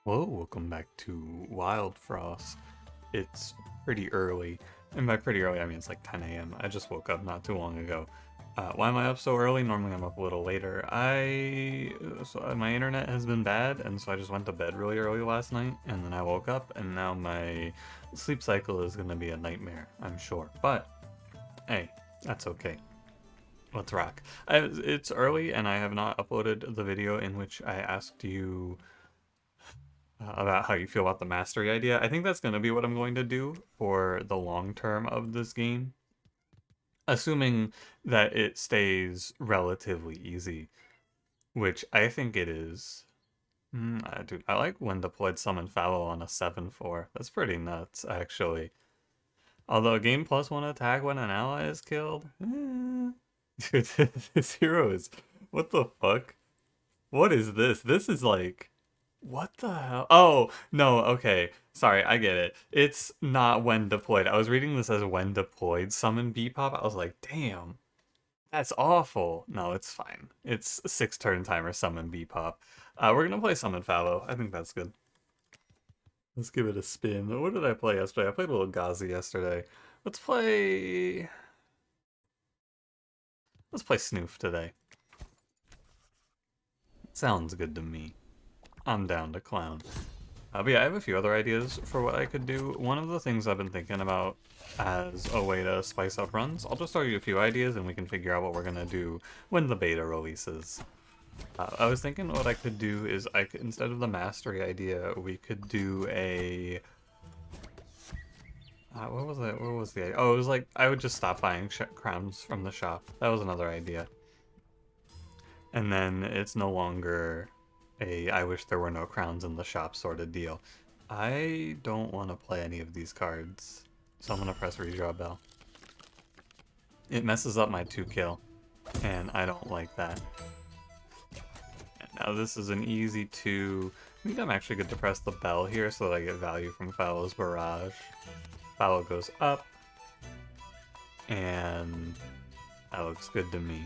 Hello, welcome back to Wildfrost. It's pretty early, and by pretty early I mean it's like 10 a.m. I just woke up not too long ago. Why am I up so early? Normally I'm up a little later. My internet has been bad, and so I just went to bed really early last night, and then I woke up, and now my sleep cycle is gonna be a nightmare, I'm sure. But hey, that's okay. Let's rock. It's early, and I have not uploaded the video in which I asked you about how you feel about the mastery idea. I think that's going to be what I'm going to do for the long term of this game, assuming that it stays relatively easy, which I think it is. Dude, I like when deployed summon fallow on a 7-4. That's pretty nuts, actually. Although game +1 attack when an ally is killed. Dude, this hero is. What the fuck? What is this? This is like. What the hell? Oh, no, okay. Sorry, I get it. It's not when deployed. I was reading this as when deployed summon Bebop. I was like, damn, that's awful. No, it's fine. It's a 6-turn timer summon Bebop. We're gonna play Summon Fallow. I think that's good. Let's give it a spin. What did I play yesterday? I played a little Ghazi yesterday. Let's play... Let's play Snoof today. Sounds good to me. I'm down to clown. But yeah, I have a few other ideas for what I could do. One of the things I've been thinking about as a way to spice up runs, I'll just throw you a few ideas and we can figure out what we're going to do when the beta releases. I was thinking what I could do is, instead of the mastery idea, we could do a... what was it? What was the idea? Oh, it was like, I would just stop buying crowns from the shop. That was another idea. And then it's no longer a I wish there were no crowns in the shop sort of deal. I don't want to play any of these cards, so I'm going to press redraw bell. It messes up my 2-kill, and I don't like that. And now this is an easy 2. I think I'm actually good to press the bell here so that I get value from Fallow's Barrage. Fallow goes up, and that looks good to me.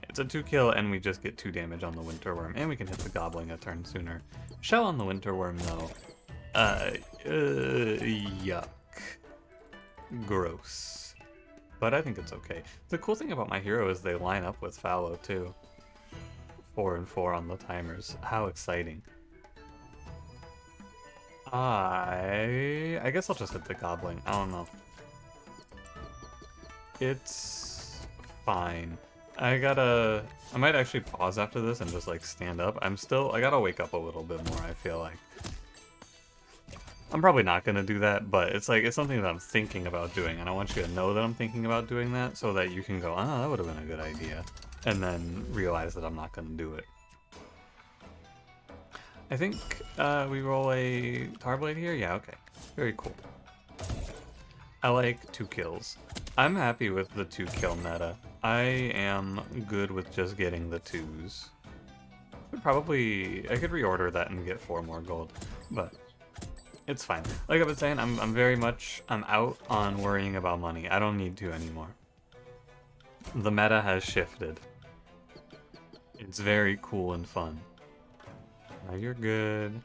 It's a 2-kill, and we just get 2 damage on the Winterworm, and we can hit the Gobbling a turn sooner. Shell on the Winterworm, though. Yuck. Gross. But I think it's okay. The cool thing about my hero is they line up with Fallow, too. 4 and 4 on the timers. How exciting. I guess I'll just hit the Gobbling. I don't know. It's fine. I might actually pause after this and just like stand up. I gotta wake up a little bit more, I feel like. I'm probably not gonna do that, but it's something that I'm thinking about doing, and I want you to know that I'm thinking about doing that so that you can go, oh, that would have been a good idea, and then realize that I'm not gonna do it. I think we roll a Tarblade here? Yeah, okay. Very cool. I like 2 kills. I'm happy with the 2-kill meta. I am good with just getting the 2s. I could reorder that and get 4 more gold, but it's fine. Like I've been saying, I'm out on worrying about money. I don't need to anymore. The meta has shifted. It's very cool and fun. Now you're good.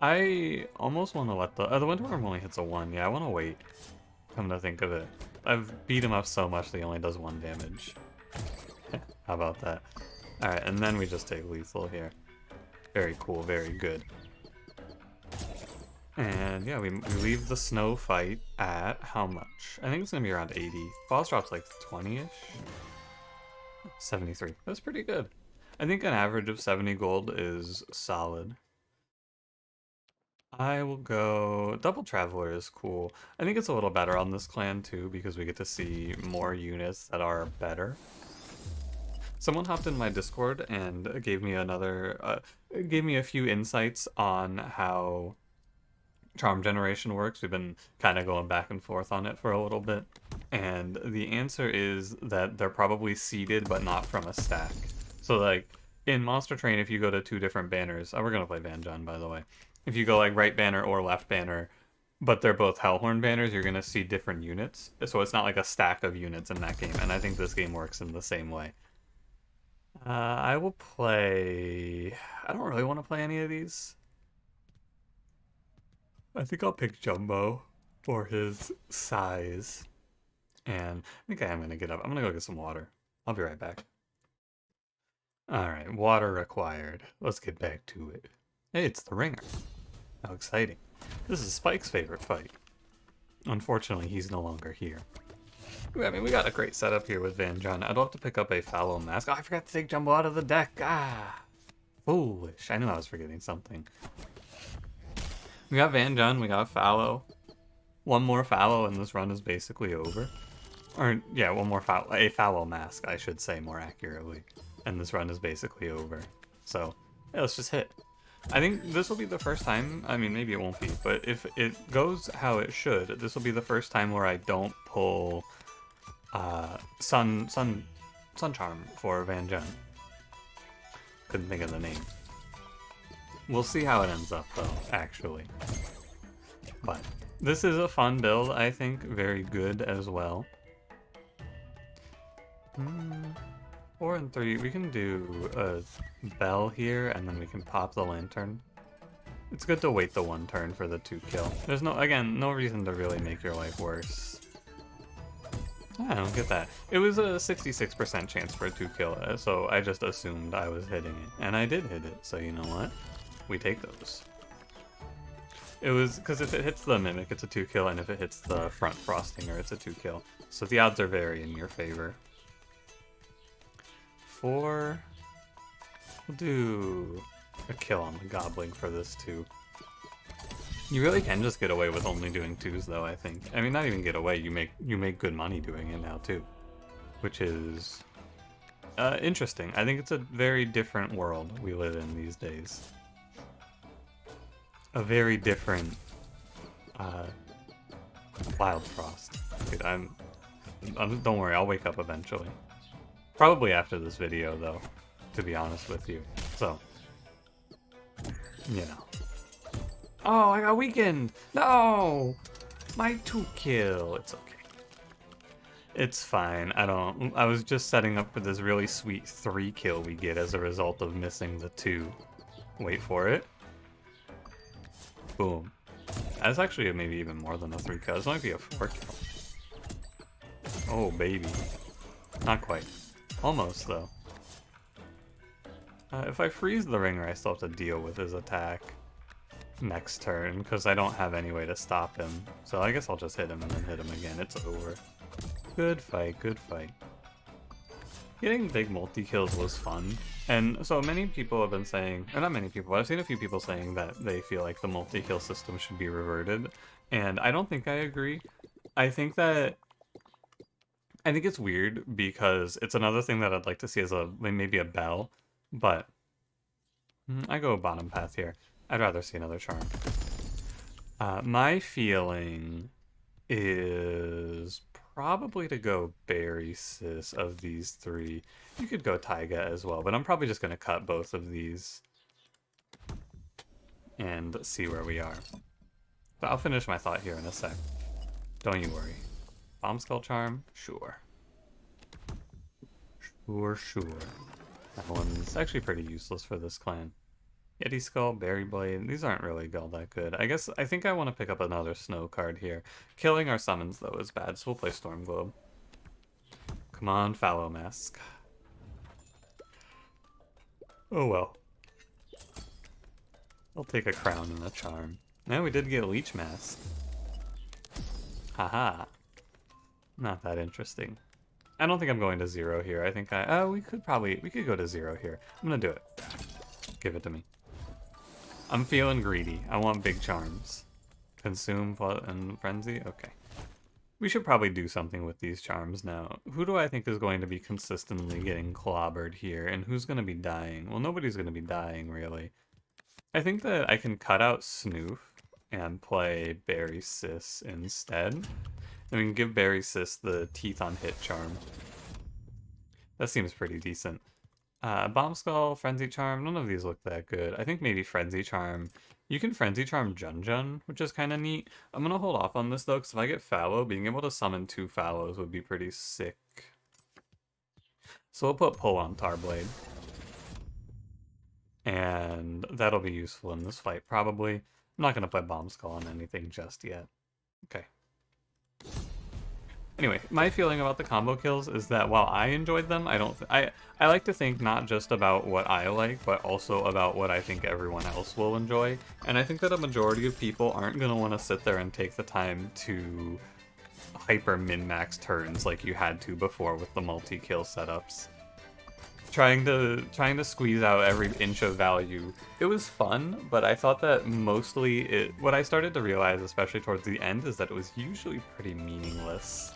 I almost want to let the Winterworm only hits a 1. Yeah, I want to wait. Come to think of it. I've beat him up so much that he only does 1 damage. How about that? Alright, and then we just take lethal here. Very cool, very good. And yeah, we leave the snow fight at how much? I think it's gonna be around 80. Boss drop's like 20-ish? 73. That's pretty good. I think an average of 70 gold is solid. I will go... Double Traveler is cool. I think it's a little better on this clan too because we get to see more units that are better. Someone hopped in my Discord and gave me a few insights on how charm generation works. We've been kind of going back and forth on it for a little bit. And the answer is that they're probably seeded but not from a stack. So like in Monster Train, if you go to 2 different banners... Oh, we're going to play Van John, by the way. If you go like right banner or left banner, but they're both Hellhorn banners, you're going to see different units. So it's not like a stack of units in that game. And I think this game works in the same way. I will play... I don't really want to play any of these. I think I'll pick Jumbo for his size. And I think I am going to get up. I'm going to go get some water. I'll be right back. Alright, water required. Let's get back to it. Hey, it's the ringer. How exciting. This is Spike's favorite fight. Unfortunately, he's no longer here. I mean, we got a great setup here with Van John. I'd love to pick up a fallow mask. Oh, I forgot to take Jumbo out of the deck. Ah, foolish. I knew I was forgetting something. We got Van John, we got fallow. One more fallow and this run is basically over. Or, yeah, one more fallow. A fallow mask, I should say more accurately. And this run is basically over. So, yeah, let's just hit. I think this will be the first time, I mean, maybe it won't be, but if it goes how it should, this will be the first time where I don't pull Sun Charm for Van John. Couldn't think of the name. We'll see how it ends up, though, actually. But this is a fun build, I think. Very good as well. 4 and 3. We can do a bell here, and then we can pop the lantern. It's good to wait the 1 turn for the 2 kill. There's no, again, no reason to really make your life worse. I don't get that. It was a 66% chance for a 2 kill, so I just assumed I was hitting it. And I did hit it, so you know what? We take those. It was, because if it hits the Mimic, it's a 2 kill, and if it hits the front Frostinger, it's a 2 kill. So the odds are very in your favor. 4. We'll do a kill on the Gobbling for this too. You really can just get away with only doing 2s though, I think. I mean, not even get away, you make good money doing it now too. Which is interesting. I think it's a very different world we live in these days. A very different Wildfrost. Dude, don't worry, I'll wake up eventually. Probably after this video, though, to be honest with you. So, you know. Oh, I got weakened! No! My 2 kill. It's okay. It's fine. I was just setting up for this really sweet 3 kill we get as a result of missing the 2. Wait for it. Boom. That's actually maybe even more than a 3 kill. This might be a 4 kill. Oh, baby. Not quite. Almost, though. If I freeze the ringer, I still have to deal with his attack next turn, because I don't have any way to stop him. So I guess I'll just hit him and then hit him again. It's over. Good fight, good fight. Getting big multi-kills was fun. And so many people have been saying, or not many people, but I've seen a few people saying that they feel like the multi-kill system should be reverted. And I don't think I agree. I think it's weird because it's another thing that I'd like to see as maybe a bell, but I go bottom path here. I'd rather see another charm. My feeling is probably to go Berry Sis of these 3. You could go Taiga as well, but I'm probably just going to cut both of these and see where we are. But I'll finish my thought here in a sec. Don't you worry. Bomb Skull Charm? Sure. Sure. That one's actually pretty useless for this clan. Yeti Skull, Berry Blade, these aren't really all that good. I think I want to pick up another snow card here. Killing our summons, though, is bad, so we'll play Storm Globe. Come on, Fallow Mask. Oh well. I'll take a crown and a charm. Now we did get Leech Mask. Haha. Not that interesting. I don't think I'm going to 0 here. I think we could go to 0 here. I'm gonna do it. Give it to me. I'm feeling greedy. I want big charms. Consume and Frenzy? Okay. We should probably do something with these charms now. Who do I think is going to be consistently getting clobbered here? And who's going to be dying? Well, nobody's going to be dying, really. I think that I can cut out Snoof and play Berry Sis instead. And we can give Berry Sis the Teeth on Hit charm. That seems pretty decent. Bomb Skull, Frenzy Charm, none of these look that good. I think maybe Frenzy Charm. You can Frenzy Charm Jun, which is kind of neat. I'm going to hold off on this, though, because if I get Fallow, being able to summon 2 Fallows would be pretty sick. So we'll put Pull on Tarblade. and that'll be useful in this fight probably. I'm not going to play Bomb Skull on anything just yet. Okay. Anyway, my feeling about the combo kills is that while I enjoyed them, I like to think not just about what I like, but also about what I think everyone else will enjoy. And I think that a majority of people aren't going to want to sit there and take the time to hyper min-max turns like you had to before with the multi-kill setups. Trying to squeeze out every inch of value. It was fun, but I thought that mostly what I started to realize, especially towards the end, is that it was usually pretty meaningless.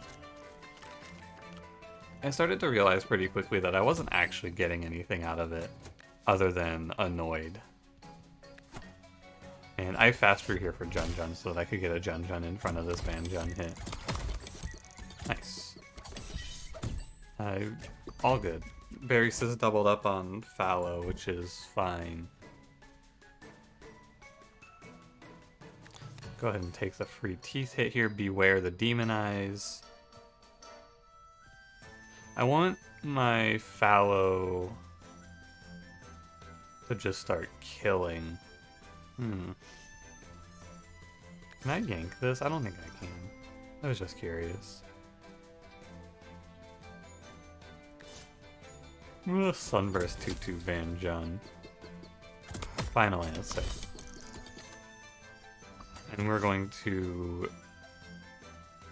I started to realize pretty quickly that I wasn't actually getting anything out of it other than annoyed. And I fast drew here for Jun Jun so that I could get a Jun Jun in front of this Ban Jun hit. Nice. All good. Barry Sis doubled up on Fallow, which is fine. Go ahead and take the free teeth hit here. Beware the Demon Eyes. I want my Fallow to just start killing. Can I yank this? I don't think I can. I was just curious. Sunburst 2-2 Van Jun. Final answer. And we're going to...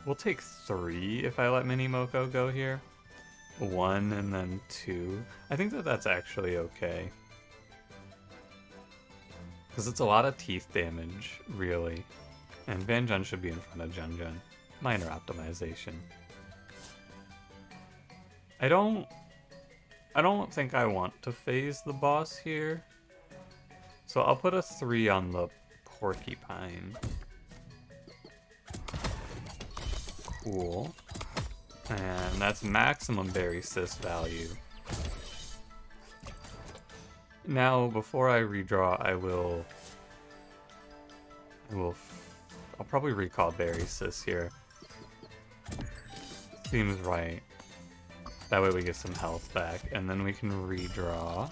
We'll take 3 if I let Mini Moko go here. 1 and then 2. I think that that's actually okay. Because it's a lot of teeth damage, really. And Van Jun should be in front of Jun Jun. Minor optimization. I don't think I want to phase the boss here. So I'll put a 3 on the Porcupine. Cool. And that's maximum Berry Sis value. Now, before I redraw, I'll probably recall Berry Sis here. Seems right. That way we get some health back, and then we can redraw.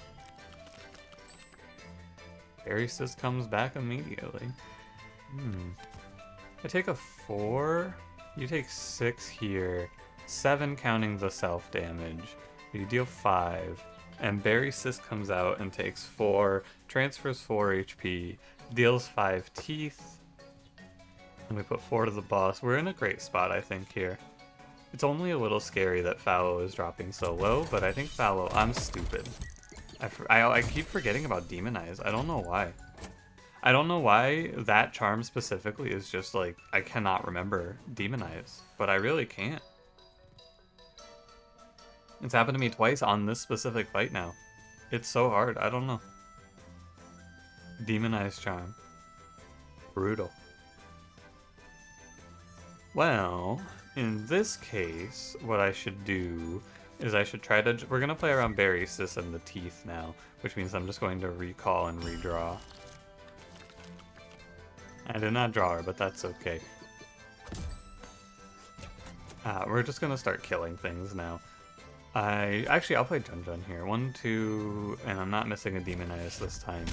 Berry Sis comes back immediately. I take a 4. You take 6 here. 7 counting the self-damage. You deal 5. And Berry Sis comes out and takes 4, transfers 4 HP, deals 5 teeth. And we put 4 to the boss. We're in a great spot, I think, here. It's only a little scary that Fallow is dropping so low, but I think Fallow... I'm stupid. I keep forgetting about Demon Eyes. I don't know why. I don't know why that charm specifically is just like... I cannot remember Demon Eyes, but I really can't. It's happened to me twice on this specific fight now. It's so hard. I don't know. Demon Eyes charm. Brutal. Well, in this case, what I should do is I should try to... We're going to play around Berry Sis and the teeth now, which means I'm just going to recall and redraw. I did not draw her, but that's okay. We're just going to start killing things now. I'll play Jun Jun here. 1, 2, and I'm not missing a Demon Eyes this time.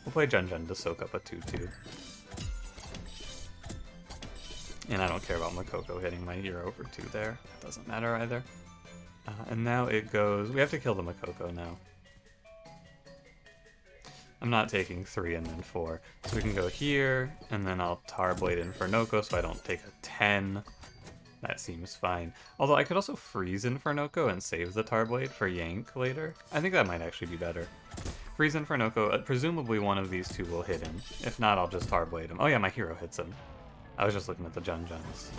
We'll play Jun Jun to soak up a 2-2. And I don't care about Makoko hitting my hero for 2 there. It doesn't matter either. And now it goes... We have to kill the Makoko now. I'm not taking 3 and then 4. So we can go here, and then I'll Tarblade Infernoko so I don't take a 10. That seems fine. Although I could also freeze Infernoko and save the Tarblade for Yank later. I think that might actually be better. Freeze Infernoko, presumably one of these 2 will hit him. If not, I'll just Tarblade him. Oh yeah, my hero hits him. I was just looking at the Jun Juns.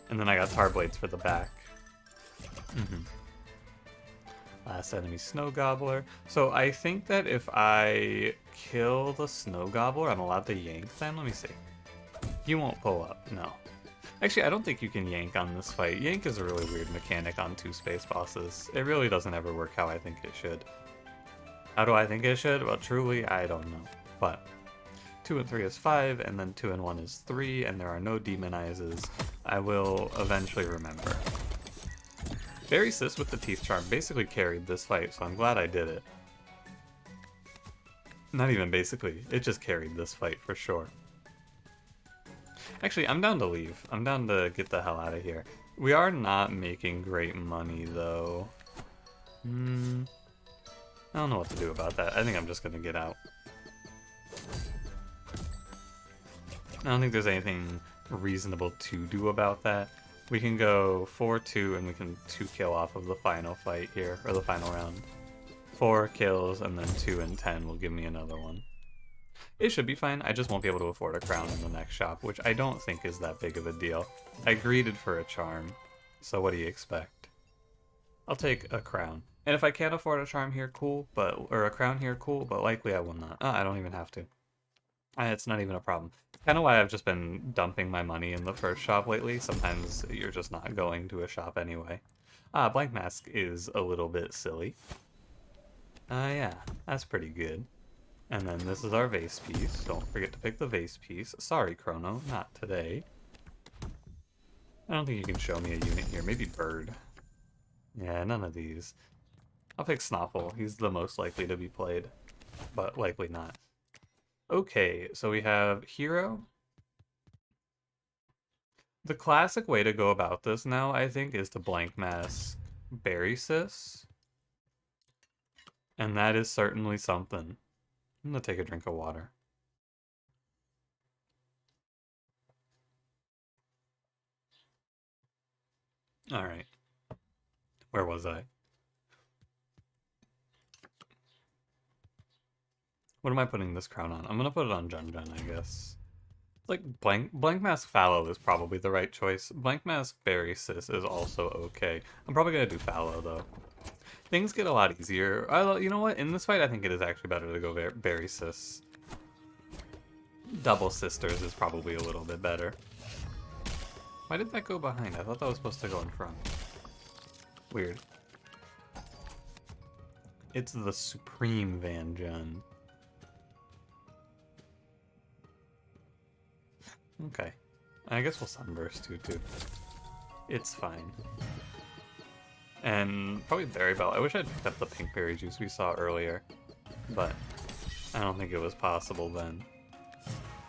And then I got Tarblades for the back. Last enemy, Snow Gobbler. So I think that if I kill the Snow Gobbler, I'm allowed to yank then? Let me see. He won't pull up, no. Actually, I don't think you can yank on this fight. Yank is a really weird mechanic on 2 space bosses. It really doesn't ever work how I think it should. How do I think it should? Well, truly, I don't know. But 2 and 3 is 5, and then 2 and 1 is 3, and there are no Demon Eyes. I will eventually remember. Berry Sis with the Teeth Charm basically carried this fight, so I'm glad I did it. Not even basically. It just carried this fight for sure. Actually, I'm down to leave. I'm down to get the hell out of here. We are not making great money, though. I don't know what to do about that. I think I'm just gonna get out. I don't think there's anything reasonable to do about that. We can go 4-2 and we can 2 kill off of the final fight here, or the final round. 4 kills and then 2 and 10 will give me another one. It should be fine. I just won't be able to afford a crown in the next shop, which I don't think is that big of a deal. I greeted for a charm, so what do you expect? I'll take a crown. And if I can't afford a charm here, cool, or a crown here, cool, but likely I will not. I don't even have to. It's not even a problem. Kind of why I've just been dumping my money in the first shop lately. Sometimes you're just not going to a shop anyway. Blank Mask is a little bit silly. Yeah, that's pretty good. And then this is our vase piece. Don't forget to pick the vase piece. Sorry, Chrono, not today. I don't think you can show me a unit here. Maybe Bird. Yeah, none of these. I'll pick Snoffle. He's the most likely to be played, but likely not. Okay, so we have Hero. The classic way to go about this now, I think, is to blank mask Berry-Sis. And that is certainly something. I'm gonna take a drink of water. Alright. Where was I? What am I putting this crown on? I'm gonna put it on Jun, I guess. Like, Blank Mask Fallow is probably the right choice. Blank Mask Berry-Sis is also okay. I'm probably gonna do Fallow, though. Things get a lot easier. You know what? In this fight, I think it is actually better to go Berry-Sis. Double Sisters is probably a little bit better. Why did that go behind? I thought that was supposed to go in front. Weird. It's the Supreme Van Jun. Okay. I guess we'll Sunburst too. It's fine. And probably Berry Bell. I wish I'd picked up the pink berry juice we saw earlier, but I don't think it was possible then.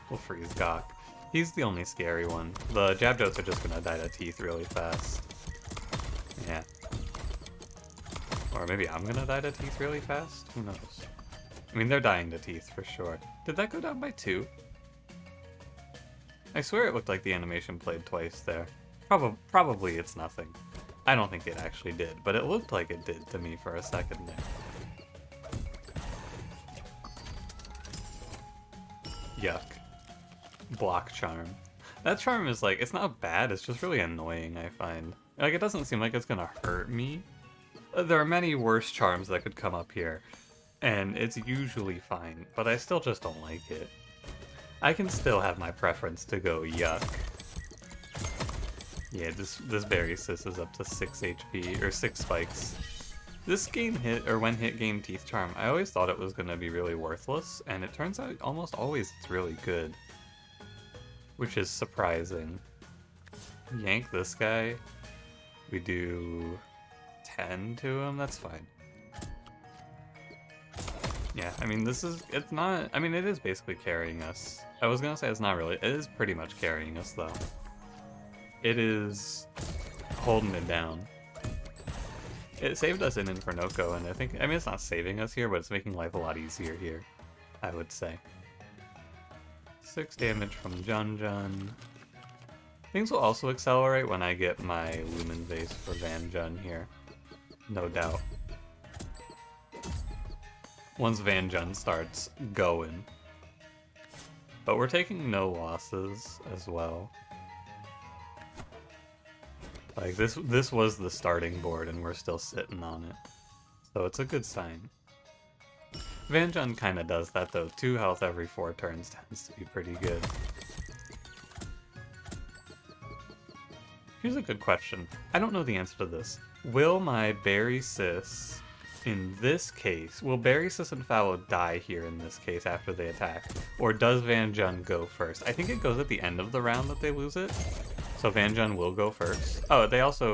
We'll freeze Gawk. He's the only scary one. The Jab Jotes are just gonna die to teeth really fast. Yeah. Or maybe I'm gonna die to teeth really fast? Who knows? I mean, they're dying to teeth for sure. Did that go down by 2? I swear it looked like the animation played twice there. Probably it's nothing. I don't think it actually did, but it looked like it did to me for a second there. Yuck. Block Charm. That charm is like, it's not bad, it's just really annoying, I find. Like, it doesn't seem like it's gonna hurt me. There are many worse charms that could come up here, and it's usually fine, but I still just don't like it. I can still have my preference to go Yuck. Yeah, this Berry-Sis is up to 6 HP, or 6 spikes. This gain hit, or when hit gain Teeth Charm, I always thought it was going to be really worthless, and it turns out almost always it's really good. Which is surprising. Yank this guy. We do 10 to him, that's fine. Yeah, I mean, it's not, I mean, it is basically carrying us. I was going to say it's not really, it is pretty much carrying us, though. It is holding it down. It saved us in Infernoco, and I mean, it's not saving us here, but it's making life a lot easier here, I would say. 6 damage from Jun. Things will also accelerate when I get my Lumen vase for Van Jun here. No doubt. Once Van Jun starts going. But we're taking no losses as well. Like, this was the starting board, and we're still sitting on it. So it's a good sign. Van Jun kind of does that, though. 2 health every 4 turns tends to be pretty good. Here's a good question. I don't know the answer to this. Will my Berry-Sis, in this case, will Berry-Sis and Fallow die here in this case after they attack? Or does Van Jun go first? I think it goes at the end of the round that they lose it. So Van Jun will go first. Oh,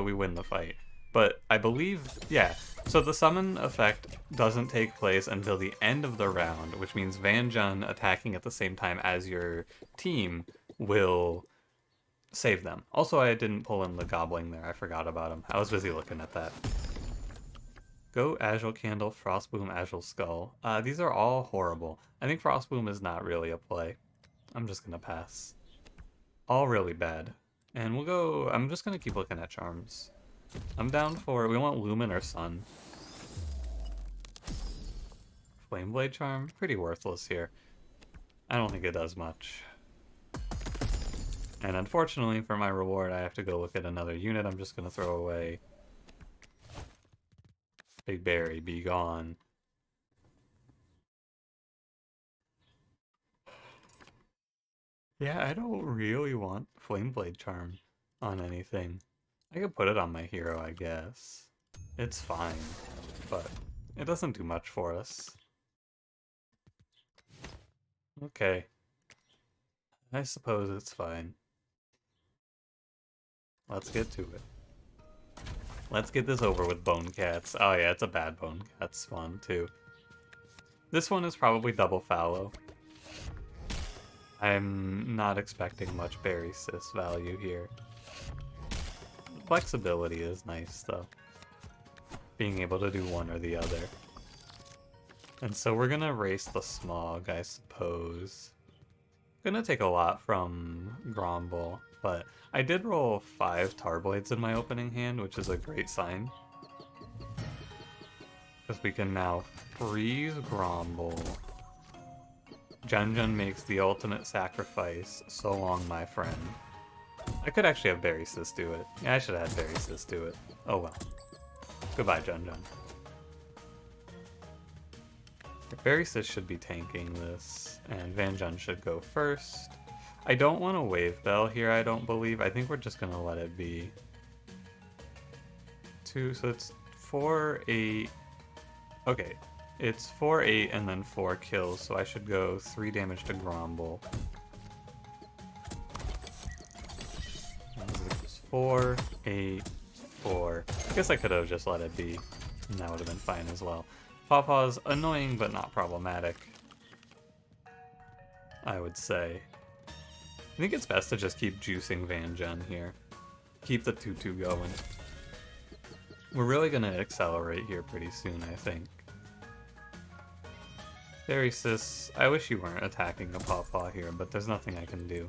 we win the fight. But I believe, yeah, So the summon effect doesn't take place until the end of the round, which means Van Jun attacking at the same time as your team will save them. Also, I didn't pull in the gobbling there. I forgot about him. I was busy looking at that. Go Agile Candle, Frostboom, Agile Skull. These are all horrible. I think Frostboom is not really a play. I'm just gonna pass. All really bad. And we'll go... I'm just gonna keep looking at charms. I'm down for... We want Lumen or Sun. Flameblade Charm? Pretty worthless here. I don't think it does much. And unfortunately, for my reward, I have to go look at another unit. I'm just gonna throw away... Big Berry, be gone. Yeah, I don't really want Flameblade Charm on anything. I could put it on my hero, I guess. It's fine, but it doesn't do much for us. Okay. I suppose it's fine. Let's get to it. Let's get this over with Bone Cats. Oh yeah, it's a bad Bone Cat spawn too. This one is probably double fallow. I'm not expecting much Berry Sis value here. Flexibility is nice though. Being able to do one or the other. And so we're gonna race the Smog, I suppose. Gonna take a lot from Gromble, but I did roll 5 Tarblades in my opening hand, which is a great sign. Because we can now freeze Gromble. Jun makes the ultimate sacrifice. So long, my friend. I could actually have Berry Sis do it. Yeah, I should have had Berry Sis do it. Oh well. Goodbye, Jun. Berry Sis should be tanking this, and Van Jun should go first. I don't want a Wave Bell here, I don't believe. I think we're just gonna let it be. 2, so it's 4, 8... Okay, it's 4, 8, and then 4 kills, so I should go 3 damage to Gromble. 4, 8, 4. I guess I could have just let it be, and that would have been fine as well. Pawpaw's annoying, but not problematic, I would say. I think it's best to just keep juicing Van Jun here. Keep the 2-2 going. We're really going to accelerate here pretty soon, I think. Berry Sis, I wish you weren't attacking a Pawpaw here, but there's nothing I can do.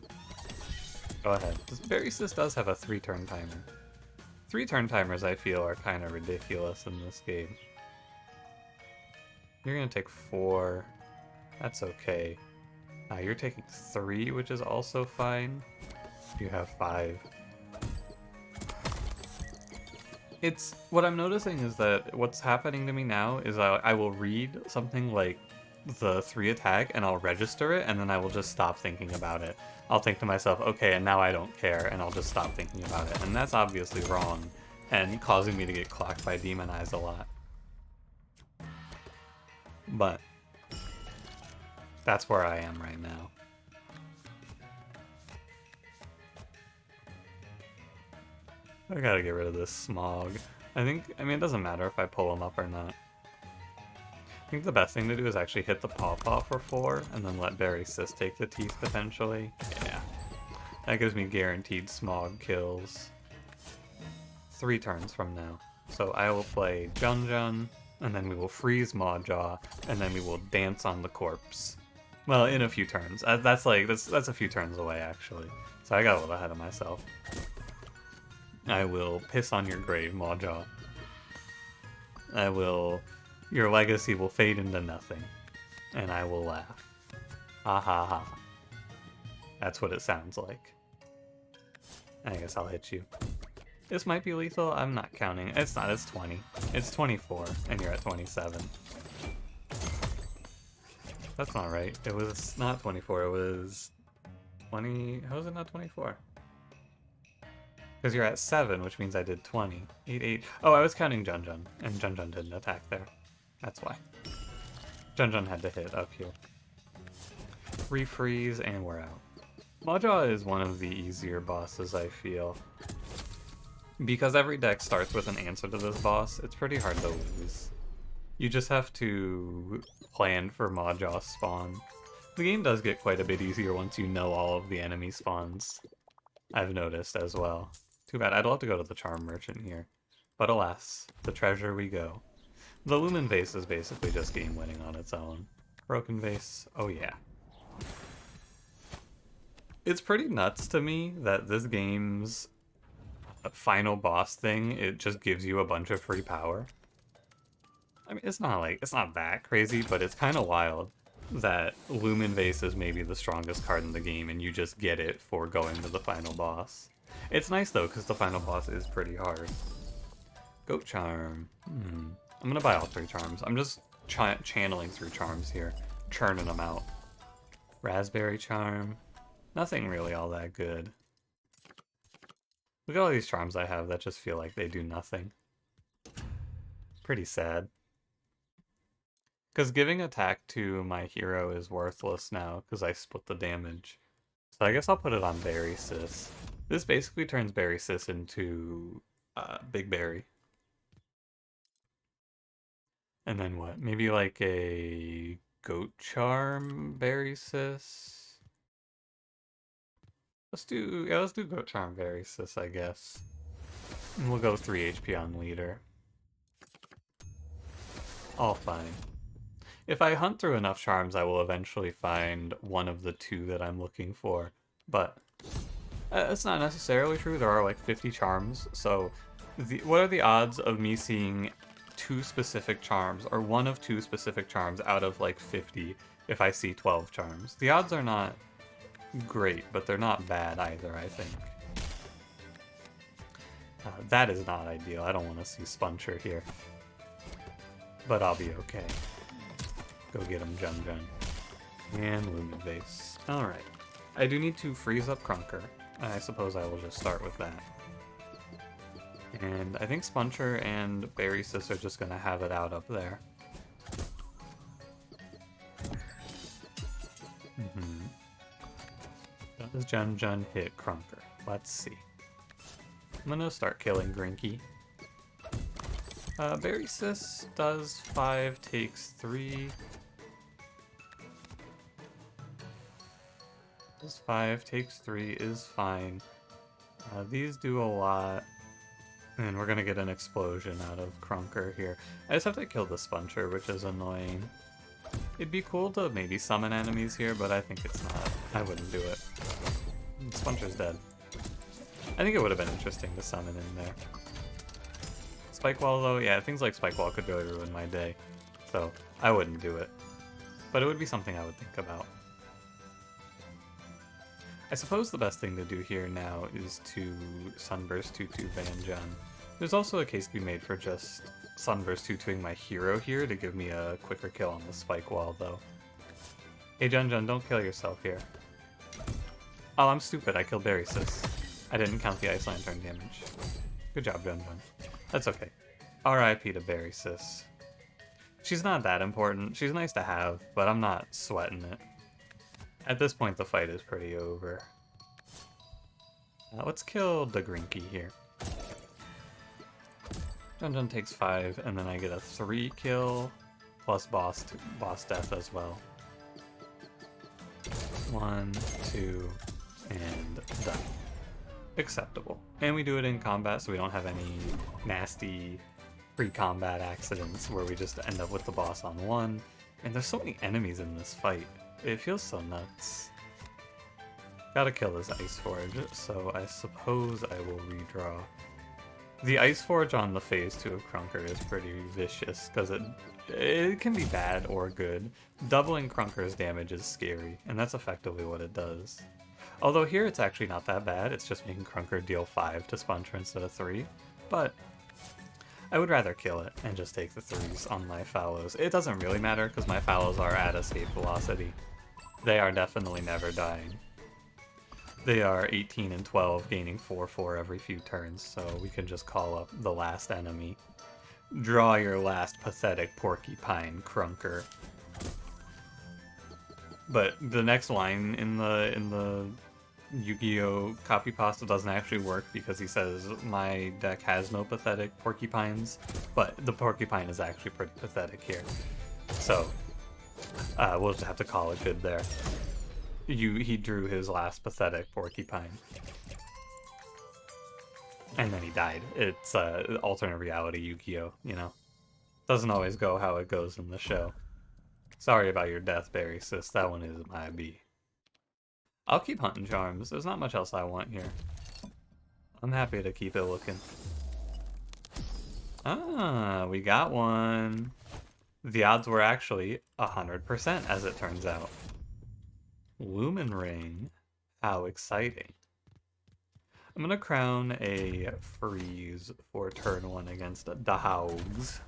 Go ahead. Berry Sis does have a 3-turn timer. 3-turn timers, I feel, are kind of ridiculous in this game. You're going to take 4. That's okay. You're taking 3, which is also fine. You have 5. It's... What I'm noticing is that what's happening to me now is I will read something like the 3 attack and I'll register it, and then I will just stop thinking about it. I'll think to myself, okay, and now I don't care, and I'll just stop thinking about it. And that's obviously wrong, and causing me to get clocked by Demon Eyes a lot. But that's where I am right now. I gotta get rid of this Smog. I mean, it doesn't matter if I pull him up or not. I think the best thing to do is actually hit the Pawpaw for 4, and then let Berry Sis take the teeth, potentially. Yeah. That gives me guaranteed Smog kills. 3 turns from now. So I will play Jun, and then we will freeze Mawjaw, and then we will dance on the corpse. Well, in a few turns. That's a few turns away, actually. So I got a little ahead of myself. I will piss on your grave, Mawjaw. Your legacy will fade into nothing. And I will laugh. Ha ha ha. That's what it sounds like. I guess I'll hit you. This might be lethal, I'm not counting. It's not, it's 20. It's 24, and you're at 27. That's not right. It was not 24, it was 20... How is it not 24? Because you're at 7, which means I did 20. 8, 8... Oh, I was counting Jun, and Jun didn't attack there. That's why. Jun had to hit up here. Refreeze, and we're out. Mawjaw is one of the easier bosses, I feel. Because every deck starts with an answer to this boss, it's pretty hard to lose. You just have to plan for Maw spawn. The game does get quite a bit easier once you know all of the enemy spawns. I've noticed as well. Too bad, I'd love to go to the Charm Merchant here. But alas, the treasure we go. The Lumen vase is basically just game winning on its own. Broken vase, oh yeah. It's pretty nuts to me that this game's final boss thing, it just gives you a bunch of free power. I mean, it's not that crazy, but it's kind of wild that Lumen Vase is maybe the strongest card in the game and you just get it for going to the final boss. It's nice though, because the final boss is pretty hard. Goat Charm. I'm gonna buy all 3 charms. I'm just channeling through charms here, churning them out. Raspberry Charm. Nothing really all that good. Look at all these charms I have that just feel like they do nothing. Pretty sad. Because giving attack to my hero is worthless now, because I split the damage. So I guess I'll put it on Berry Sis. This basically turns Berry Sis into Big Berry. And then what? Maybe like a Goat Charm Berry Sis? Let's do Goat Charm Berry Sis, I guess. And we'll go 3 HP on Leader. All fine. If I hunt through enough charms, I will eventually find one of the 2 that I'm looking for. But it's not necessarily true. There are like 50 charms. So what are the odds of me seeing 2 specific charms, or one of 2 specific charms out of like 50 if I see 12 charms? The odds are not great, but they're not bad either, I think. That is not ideal. I don't want to see Spuncher here. But I'll be okay. Go get him, Jun Jun. And Lumen Vase. Alright. I do need to freeze up Krunker. I suppose I will just start with that. And I think Spuncher and Berry Sis are just gonna have it out up there. Does Jun Jun hit Krunker? Let's see. I'm gonna start killing Grinky. Berry Sis does 5, takes 3. Does 5, takes 3 is fine. These do a lot. And we're gonna get an explosion out of Krunker here. I just have to kill the Spuncher, which is annoying. It'd be cool to maybe summon enemies here, but I think it's not. I wouldn't do it. Spuncher's dead. I think it would have been interesting to summon in there. Spike Wall though, yeah, things like Spike Wall could really ruin my day. So, I wouldn't do it. But it would be something I would think about. I suppose the best thing to do here now is to Sunburst 2-2 Van Jun. There's also a case to be made for just Sunburst 2-2ing my hero here to give me a quicker kill on the Spike Wall though. Hey Jun Jun, don't kill yourself here. Oh, I'm stupid, I killed Berry Sis. I didn't count the Ice Lantern damage. Good job, Jun Jun. That's okay. RIP to Berry Sis. She's not that important. She's nice to have, but I'm not sweating it. At this point, the fight is pretty over. Let's kill the Grinky here. Jun Jun takes 5, and then I get a 3 kill, plus boss death as well. 1, 2, and done. Acceptable. And we do it in combat, so we don't have any nasty pre-combat accidents where we just end up with the boss on 1. And there's so many enemies in this fight. It feels so nuts. Gotta kill this Ice Forge, so I suppose I will redraw. The Ice Forge on the phase 2 of Krunker is pretty vicious, because it can be bad or good. Doubling Krunker's damage is scary, and that's effectively what it does. Although here it's actually not that bad, it's just making Krunker deal 5 to Spuncher instead of 3. But I would rather kill it and just take the 3s on my Fallows. It doesn't really matter because my Fallows are at escape velocity. They are definitely never dying. They are 18 and 12, gaining 4/4 every few turns, so we can just call up the last enemy. Draw your last pathetic porcupine, Krunker. But the next line in the Yu-Gi-Oh! Copy pasta doesn't actually work because he says my deck has no pathetic porcupines, but the porcupine is actually pretty pathetic here. So, we'll just have to call it good there. He drew his last pathetic porcupine. And then he died. It's alternate reality Yu-Gi-Oh, you know? Doesn't always go how it goes in the show. Sorry about your death, Barry, sis. That one is my B. I'll keep hunting charms. There's not much else I want here. I'm happy to keep it looking. Ah, we got one. The odds were actually 100%, as it turns out. Lumen ring. How exciting. I'm gonna crown a freeze for turn 1 against the Hogs.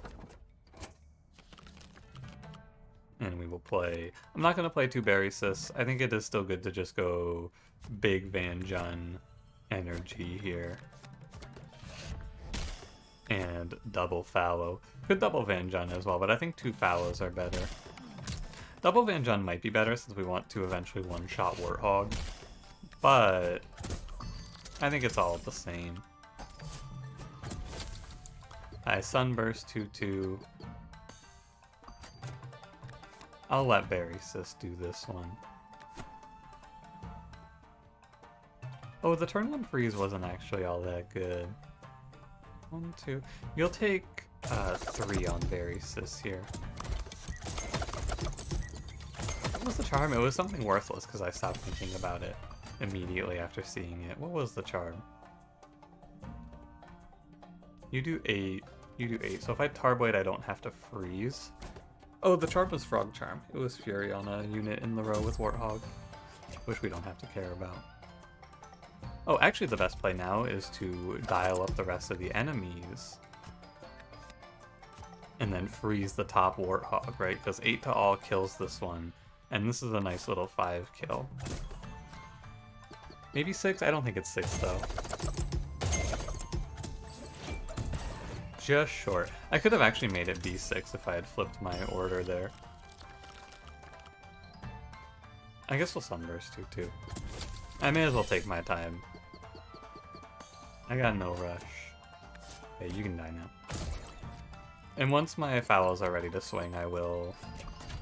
And we will play... I'm not going to play 2 Berry Sis. I think it is still good to just go big Van Jun energy here. And double Fallow. Could double Van Jun as well, but I think 2 Fallows are better. Double Van Jun might be better since we want to eventually one-shot Warthog. But I think it's all the same. I Sunburst 2/2. I'll let Berry Sis do this one. Oh, the turn 1 freeze wasn't actually all that good. 1, 2. You'll take 3 on Berry Sis here. What was the charm? It was something worthless because I stopped thinking about it immediately after seeing it. What was the charm? You do 8. You do 8. So if I Tarblade, I don't have to freeze. Oh, the charm was Frog Charm. It was Fury on a unit in the row with Warthog, which we don't have to care about. Oh, actually the best play now is to dial up the rest of the enemies and then freeze the top Warthog, right? Because 8 to all kills this one, and this is a nice little 5 kill. Maybe 6? I don't think it's 6 though. Just short. I could have actually made it B6 if I had flipped my order there. I guess we'll Sunburst too. I may as well take my time. I got no rush. Okay, you can die now. And once my Fallows are ready to swing, I will...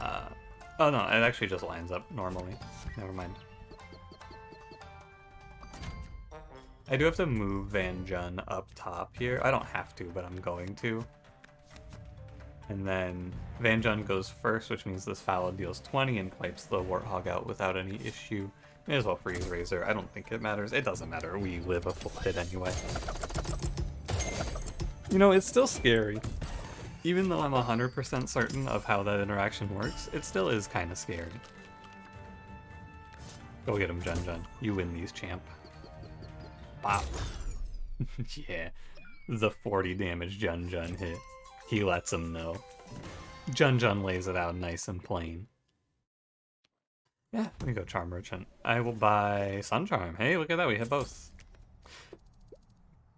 Oh no, it actually just lines up normally. Never mind. I do have to move Van Jun up top here. I don't have to, but I'm going to. And then Van Jun goes first, which means this Fallow deals 20 and wipes the Warthog out without any issue. May as well freeze Razor. I don't think it matters. It doesn't matter. We live a full hit anyway. You know, it's still scary. Even though I'm 100% certain of how that interaction works, it still is kind of scary. Go get him, Jun Jun. You win these, champ. Pop. Yeah, the 40 damage Jun Jun hit. He lets him know. Jun Jun lays it out nice and plain. Yeah, let me go Charm Merchant. I will buy Sun Charm. Hey, look at that, we hit both.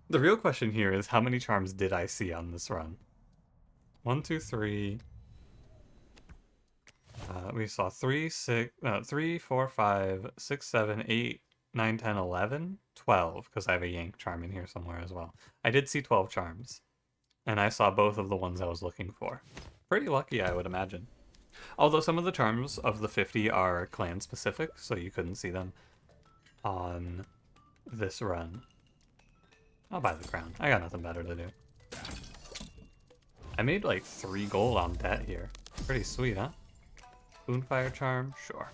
The real question here is how many charms did I see on this run? 1, 2, 3. We saw 3, 4, 5, 6, 7, 8, 9, 10, 11, 12, because I have a Yank charm in here somewhere as well. I did see 12 charms, and I saw both of the ones I was looking for. Pretty lucky, I would imagine. Although some of the charms of the 50 are clan specific, so you couldn't see them on this run. I'll buy the crown. I got nothing better to do. I made like 3 gold on that here. Pretty sweet, huh? Boonfire charm? Sure.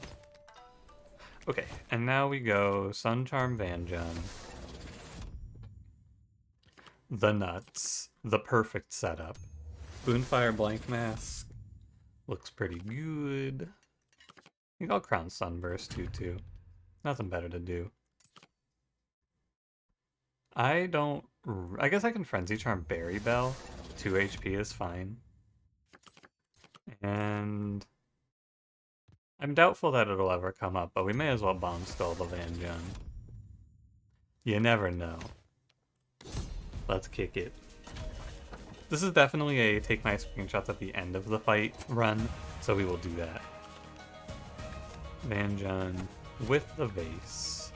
Okay, and now we go Sun Charm Van Jun. The nuts. The perfect setup. Boonfire Blank Mask. Looks pretty good. I think I'll crown Sunburst too. Nothing better to do. I guess I can Frenzy Charm Berry Bell. 2 HP is fine. And I'm doubtful that it'll ever come up, but we may as well Bomb Skull the Van Jun. You never know. Let's kick it. This is definitely a take my screenshots at the end of the fight run, so we will do that. Van Jun with the vase.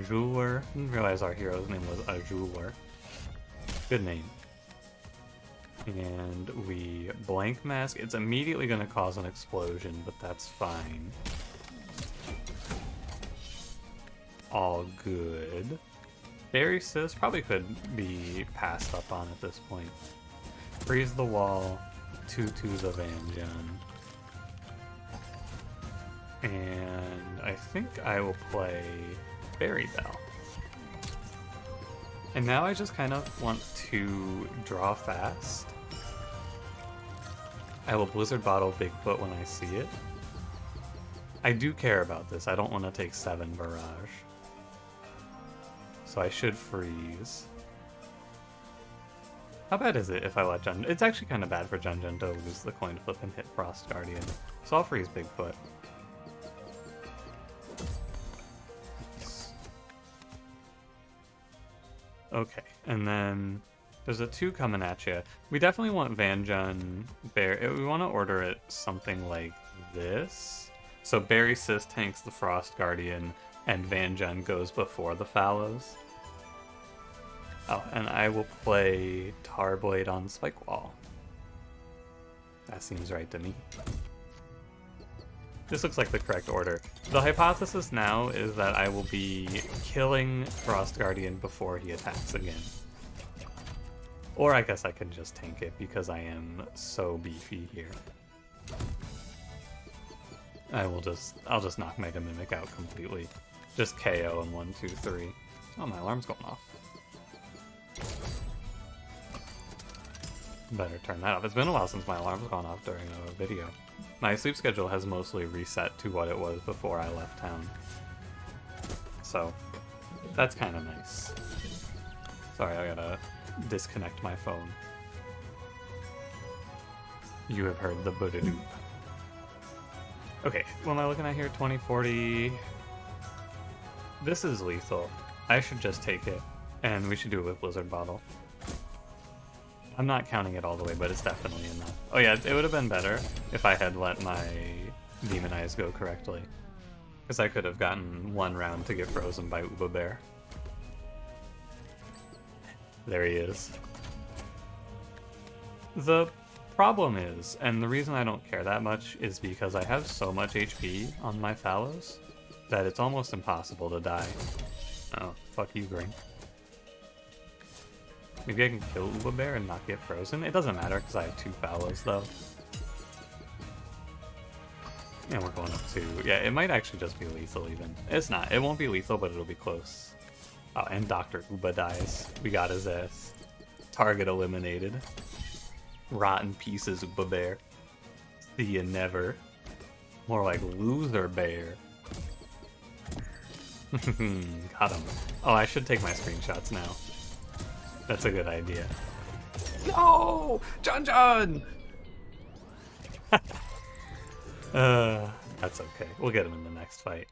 Jeweler. Didn't realize our hero's name was a jeweler. Good name. And we blank mask. It's immediately going to cause an explosion, but that's fine. All good. Berry Sis probably could be passed up on at this point. Freeze the wall. 2/2 the Vanjun. And I think I will play Berry Bell. And now I just kind of want to draw fast. I will Blizzard Bottle Bigfoot when I see it. I do care about this. I don't want to take 7 Barrage. So I should freeze. How bad is it if I let Jun... It's actually kind of bad for Jun to lose the coin flip and hit Frost Guardian. So I'll freeze Bigfoot. Okay, and then there's a 2 coming at you. We definitely want Vanjun Bear. We want to order it something like this. So Berry Sis tanks the Frost Guardian, and Vanjun goes before the Fallows. Oh, and I will play Tarblade on Spike Wall. That seems right to me. This looks like the correct order. The hypothesis now is that I will be killing Frost Guardian before he attacks again. Or I guess I can just tank it because I am so beefy here. I'll just knock Mega Mimic out completely. Just KO in 1, 2, 3. Oh, my alarm's going off. Better turn that off. It's been a while since my alarm's gone off during a video. My sleep schedule has mostly reset to what it was before I left town. So, that's kind of nice. Sorry, I gotta disconnect my phone. You have heard the Buddha-doop. Okay, what am I looking at here? 2040. This is lethal. I should just take it, and we should do it with Blizzard Bottle. I'm not counting it all the way, but it's definitely enough. Oh yeah, it would have been better if I had let my Demon Eyes go correctly. Because I could have gotten 1 round to get frozen by Uba Bear. There he is. The problem is, and the reason I don't care that much, is because I have so much HP on my Fallows that it's almost impossible to die. Oh, fuck you, Green. Maybe I can kill Uba Bear and not get frozen? It doesn't matter because I have 2 Fallows though. And we're going up to... Yeah, it might actually just be lethal even. It's not. It won't be lethal, but it'll be close. Oh, and Dr. Uba dies. We got his ass. Target eliminated. Rotten pieces, Uba Bear. See you never. More like Loser Bear. Got him. Oh, I should take my screenshots now. That's a good idea. No! Jun! That's okay. We'll get him in the next fight.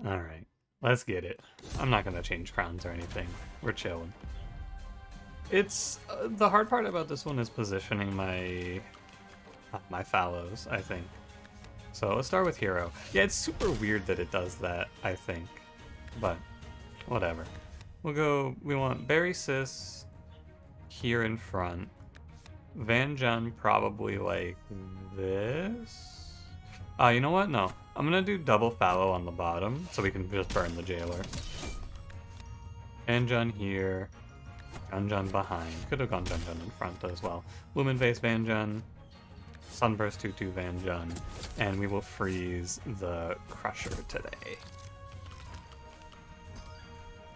Alright. Let's get it. I'm not gonna change crowns or anything. We're chilling. It's... the hard part about this one is positioning my Fallows, I think. So let's start with Hero. Yeah, it's super weird that it does that, I think. But... whatever. We'll go... we want Berry Sis here in front. Vanjun probably like this. You know what? No. I'm gonna do double Fallow on the bottom so we can just burn the Jailer. Vanjun here. Jun behind. Could have gone Jun in front as well. Lumen Vase Vanjun. Sunburst 2/2 Vanjun. And we will freeze the Crusher today.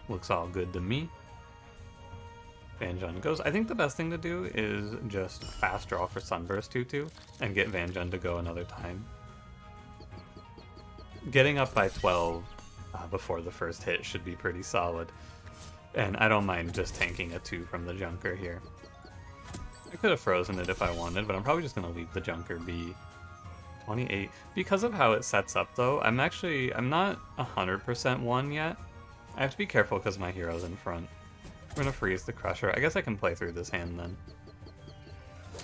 Looks all good to me. Vanjun goes. I think the best thing to do is just fast draw for Sunburst 2/2 and get Vanjun to go another time. Getting up by 12 before the first hit should be pretty solid. And I don't mind just tanking a 2 from the Junker here. I could have frozen it if I wanted, but I'm probably just going to leave the Junker be. 28. Because of how it sets up though, I'm not 100% won yet. I have to be careful because my hero's in front. We're gonna freeze the Crusher. I guess I can play through this hand then.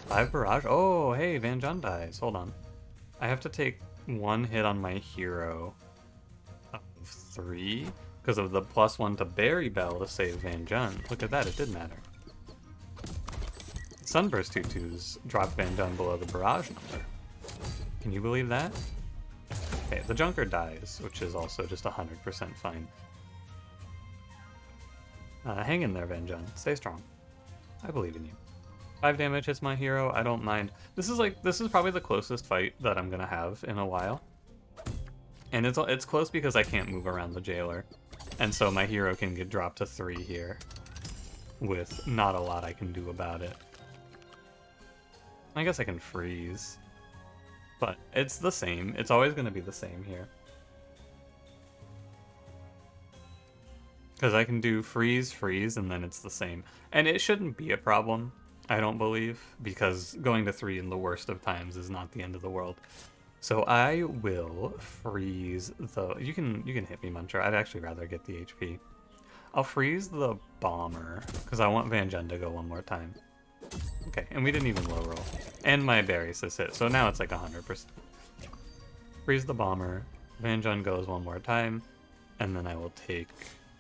5 Barrage? Oh, hey, Vanjun dies. Hold on. I have to take one hit on my hero of 3 because of the +1 to Berry Bell to save Van Jun. Look at that, it did matter. Sunburst 2/2s drop Van Jun below the barrage number. Can you believe that? Okay, the Junker dies, which is also just 100% fine. Hang in there, Van Jun. Stay strong. I believe in you. 5 damage hits my hero. I don't mind. This is probably the closest fight that I'm gonna have in a while. And it's close because I can't move around the jailer. And so my hero can get dropped to 3 here with not a lot I can do about it. I guess I can freeze. But it's the same. It's always gonna be the same here. Because I can do freeze, freeze, and then it's the same. And it shouldn't be a problem, I don't believe, because going to 3 in the worst of times is not the end of the world. So I will freeze the... You can hit me, Muncher. I'd actually rather get the HP. I'll freeze the bomber, because I want Van Jun to go one more time. Okay, and we didn't even low roll. And my berry assist hit, so now it's like 100%. Freeze the bomber, Van Jun goes one more time, and then I will take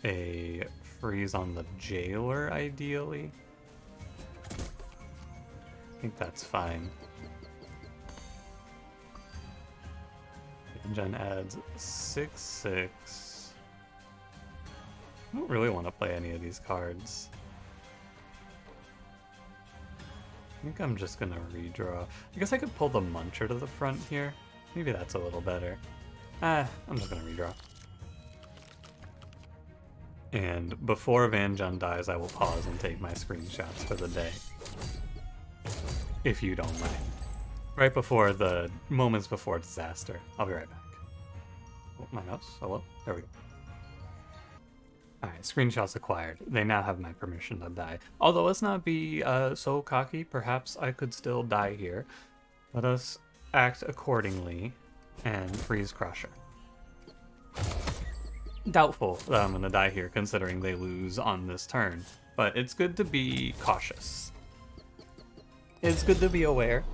a freeze on the jailer, ideally. I think that's fine. Van Jun adds 6/6. I don't really want to play any of these cards. I think I'm just gonna redraw. I guess I could pull the Muncher to the front here. Maybe that's a little better. I'm just gonna redraw. And before Van Jun dies, I will pause and take my screenshots for the day. If you don't mind. Right before the moments before disaster. I'll be right back. Oh, my mouse. Hello? There we go. Alright, screenshots acquired. They now have my permission to die. Although let's not be so cocky. Perhaps I could still die here. Let us act accordingly and freeze Crusher. Doubtful that I'm going to die here considering they lose on this turn. But it's good to be cautious. It's good to be aware.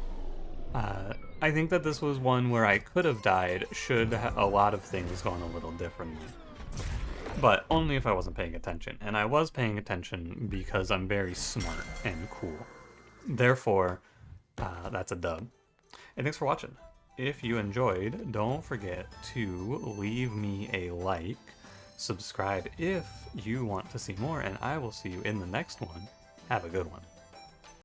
I think that this was one where I could have died should a lot of things gone a little differently. But only if I wasn't paying attention. And I was paying attention because I'm very smart and cool. Therefore, that's a dub. And thanks for watching. If you enjoyed, don't forget to leave me a like, subscribe if you want to see more, and I will see you in the next one. Have a good one.